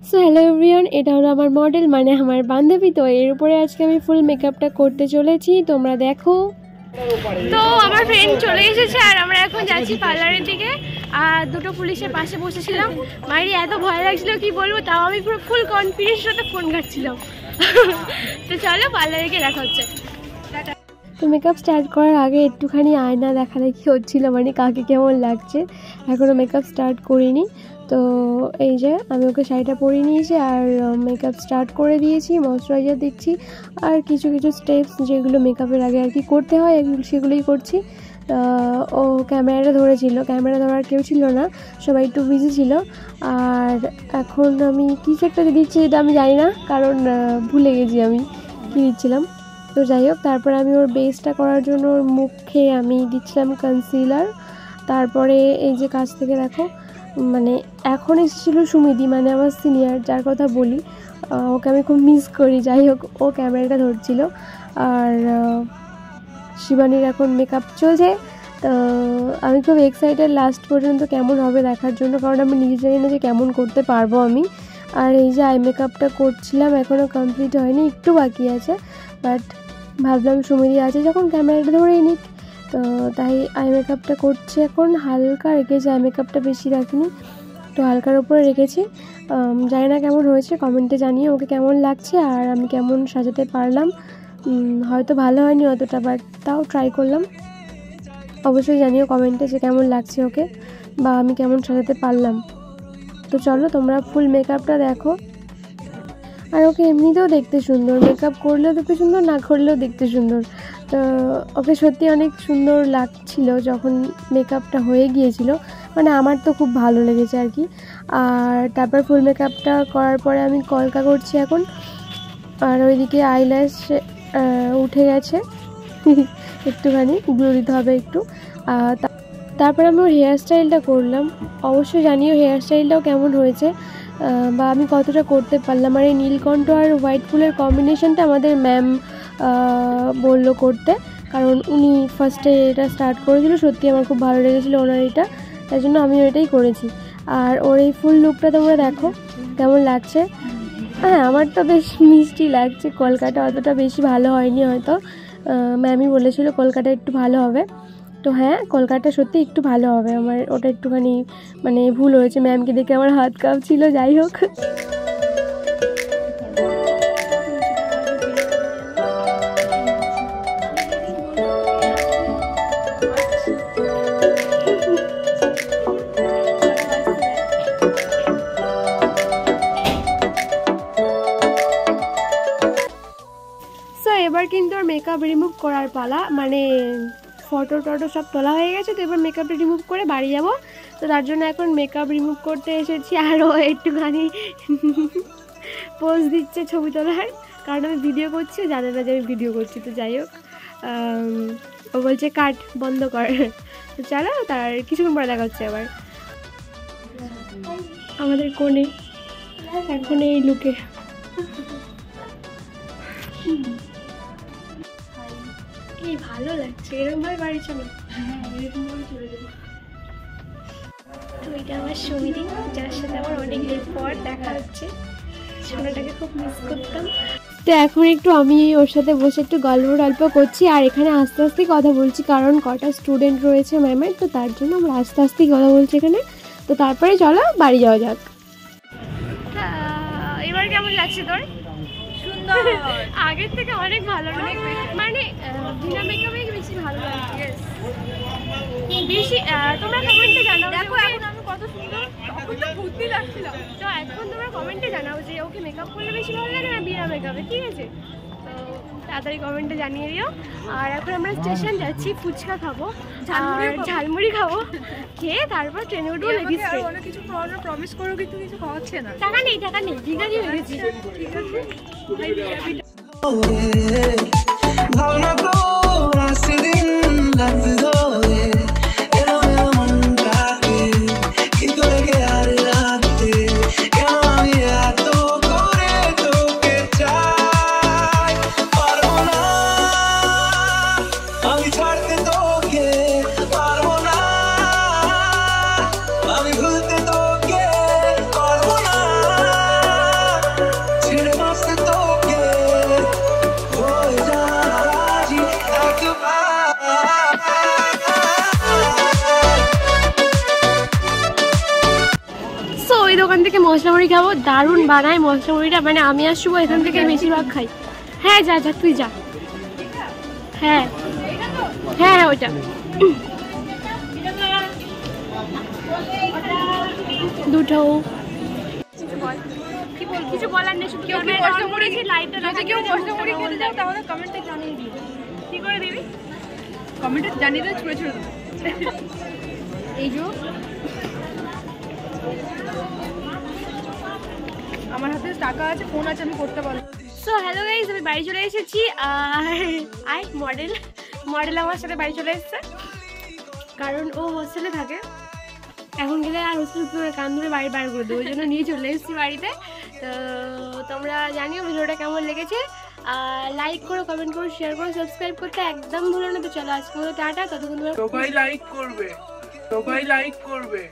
So hello everyone, এটা হলো আমার মডেল মানে আমার বান্ধবী। তো এর উপরে আজকে আমি ফুল মেকআপটা করতে চলেছি, তোমরা দেখো। তো আমার ফ্রেন্ড চলে এসেছে আর আমরা এখন যাচ্ছি পার্লারের দিকে। আর দুটো পুলিশের পাশে বসেছিলাম, মায়ের এত ভয় লাগছিল কি বলবো, তাও আমি পুরো ফুল কনফিডেন্সের সাথে ফোন ঘাটছিলাম। তো চলো পার্লারে গিয়ে দেখা হচ্ছে। তো মেকআপ স্টার্ট করার আগে একটুখানি আয়না দেখাদেখি হচ্ছিলো, মানে কাকে কেমন লাগছে। এখনও মেকআপ স্টার্ট করিনি। তো এই যে আমি ওকে শাড়িটা পরিয়ে নিয়েছি আর মেকআপ স্টার্ট করে দিয়েছি, ময়শ্চারাইজার দিচ্ছি আর কিছু কিছু স্টেপস যেগুলো মেকআপের আগে আর কি করতে হয় সেগুলোই করছি। ও ক্যামেরাটা ধরেছিল, ক্যামেরা ধরার কেউ ছিল না, সবাই একটু বিজি ছিল। আর এখন আমি কিছু একটা দিচ্ছি, এটা আমি জানি না কারণ ভুলে গেছি আমি কী দিচ্ছিলাম। তো যাই হোক, তারপর আমি ওর বেসটা করার জন্য ওর মুখে আমি দিচ্ছিলাম কনসিলার। তারপরে এই যে কাছ থেকে দেখো, মানে এখন এসেছিলো সুমিদি, মানে আমার সিনিয়র যার কথা বলি, ওকে আমি খুব মিস করি। যাই হোক, ও ক্যামেরাটা ধরছিল আর শিবানীর এখন মেকআপ চলছে। তো আমি খুব এক্সাইটেড লাস্ট পর্যন্ত কেমন হবে দেখার জন্য, কারণ আমি নিজে জানি না যে কেমন করতে পারবো আমি। আর এই যে আই মেকআপটা করছিলাম, এখনও কমপ্লিট হয়নি, একটু বাকি আছে। বাট ভাবলাম সুমিদি আছে যখন ক্যামেরাটা ধরেই নিক, তো তাই আই মেকআপটা করছি। এখন হালকা রেখেছি, আই মেকআপটা বেশি রাখিনি, তো হালকার উপরে রেখেছি। জানি না কেমন হয়েছে, কমেন্টে জানিয়ে ওকে কেমন লাগছে আর আমি কেমন সাজাতে পারলাম। হয়তো ভালো হয়নি অতটা, বাট তাও ট্রাই করলাম। অবশ্যই জানিও কমেন্টে যে কেমন লাগছে ওকে বা আমি কেমন সাজাতে পারলাম। তো চলো তোমরা ফুল মেকআপটা দেখো। আর ওকে এমনিতেও দেখতে সুন্দর, মেকআপ করলেও দেখতে সুন্দর, না করলেও দেখতে সুন্দর। তো ওকে সত্যি অনেক সুন্দর লাগছিল যখন মেকআপটা হয়ে গিয়েছিল, মানে আমার তো খুব ভালো লেগেছে আর কি। আর তারপর ফুল মেকআপটা করার পরে আমি কলকা করছি এখন। আর ওইদিকে আইল্যাশ উঠে গেছে, একটুখানি গ্লো দিতে হবে একটু। তারপর আমি ওর হেয়ার স্টাইলটা করলাম। অবশ্যই জানিও হেয়ার স্টাইলটাও কেমন হয়েছে বা আমি কতটা করতে পারলাম। আর এই নীলকণ্ঠ আর হোয়াইট ফুলের কম্বিনেশনটা আমাদের ম্যাম বললো করতে, কারণ উনি ফার্স্টে এটা স্টার্ট করেছিল। সত্যি আমার খুব ভালো লেগেছিলো ওনার এটা, তাই জন্য আমিও এটাই করেছি। আর ওর এই ফুল লুকটা তোমরা দেখো কেমন লাগছে। হ্যাঁ, আমার তো বেশ মিষ্টি লাগছে। কলকাতা অতটা বেশি ভালো হয়নি হয়তো, ম্যামই বলেছিল কলকাতা একটু ভালো হবে। তো হ্যাঁ, কলকাতা সত্যি একটু ভালো হবে, আমার ওটা একটুখানি মানে ভুল হয়েছে। ম্যামকে দেখে আমার হাত কাঁপছিল। যাই হোক, এবার কিন্তু আর মেকআপ রিমুভ করার পালা, মানে ফটো টটো সব তোলা হয়ে গেছে। তো এবার মেকআপটা রিমুভ করে বাড়ি যাব। তো তার জন্য এখন মেকআপ রিমুভ করতে এসেছি। আর ও একটুখানি পোজ দিচ্ছে ছবি তোলার, কারণ আমি ভিডিও করছি, জানে না যে আমি ভিডিও করছি। তো যাই হোক, ও বলছে কাট বন্ধ কর। তো চলো, তার কিছুক্ষণ পরে দেখা হচ্ছে। আবার আমাদের কোণে এখন এই লুকে ভালো লাগছে, এরকম ভাবে বাড়ি চলো। হ্যাঁ, এরকম ভাবে চলে যাবো। তো এটা আমার সুমিদি, যার সাথে আমার অনেকদিন পর দেখা হচ্ছে। সোনাটাকে খুব মিস করতাম। তো এখন একটু আমি ওর সাথে বসে একটু গল্প করছি আর এখানে আস্তে আস্তে কথা বলছি, কারণ কটা স্টুডেন্ট রয়েছে ম্যামের, তো তার জন্য আমরা আস্তে আস্তেই কথা বলছি এখানে। তো তারপরে চলো বাড়ি যাওয়া যাক। এবার কেমন লাগছে তোর? সুন্দর, আগের থেকে অনেক ভালো, মানে বিনা মেকআপে বেশি ভালো লাগছে বেশি। তোমরা কমেন্টে জানাও দেখো এখন আমি কত সুন্দর, তখন তো ভূতি লাগছিল। তো এখন তোমরা কমেন্টে জানাও যে ওকে মেকআপ করলে বেশি ভালো লাগে না বিনা মেকআপে, ঠিক আছে? তো তাড়াতাড়ি কমেন্টে জানিয়ে দিও। আর এখন আমরা স্টেশন যাচ্ছি, ফুচকা খাবো, ঝালমুড়ি খাবো, খেয়ে তারপর ট্রেনে উঠবো। Ladies train. অনেক কিছু প্রমিস করো, কিন্তু কিছু খাওয়াচ্ছে না। টাকা নেই ঠিক আছে, হয়ে গেছি। ঠিক আছে, আমি ভুলতে তো দোকান থেকে মশলা মুড়ি খাবো, দারুণ বানায় মশলা মুড়িটা, মানে আমি আর শুভ এখান থেকে বেশিরভাগ খাই। হ্যাঁ যা যা তুই যা। হ্যাঁ হ্যাঁ হ্যাঁ ওইটা দুটো। কিছু বলার নেই, কেউ কি মশলা মুড়ি লাইটটা যদি কেউ মশলা মুড়ি খেতে চাও তাহলে কমেন্টে জানিয়ে দিও। কি করে দিবি? কমেন্টে জানিয়ে দাও, ছুঁড়ে ছুঁড়ে এই যে আমার হাতে টাকা আছে, ফোন আছে, আমি করতে পারবো। সো হ্যালো গাইস, আমি বাড়ি চলে এসেছি। আর মডেল আমার সাথে বাড়ি চলে এসেছে, কারণ ও হোস্টেলে থাকে। এখন গেলে আর হোস্টেল কান ধরে বাড়ি বার করে দেবো, ওই জন্য নিয়ে চলে এসেছি বাড়িতে। তো তোমরা জানিও ভিডিওটা কেমন লেগেছে, লাইক করো, কমেন্ট করো, শেয়ার করো, সাবস্ক্রাইব করতে একদম ভুলো না। তো চলো আজকে মতো টাটা, ততক্ষণ তোমরা সবাই লাইক করবে।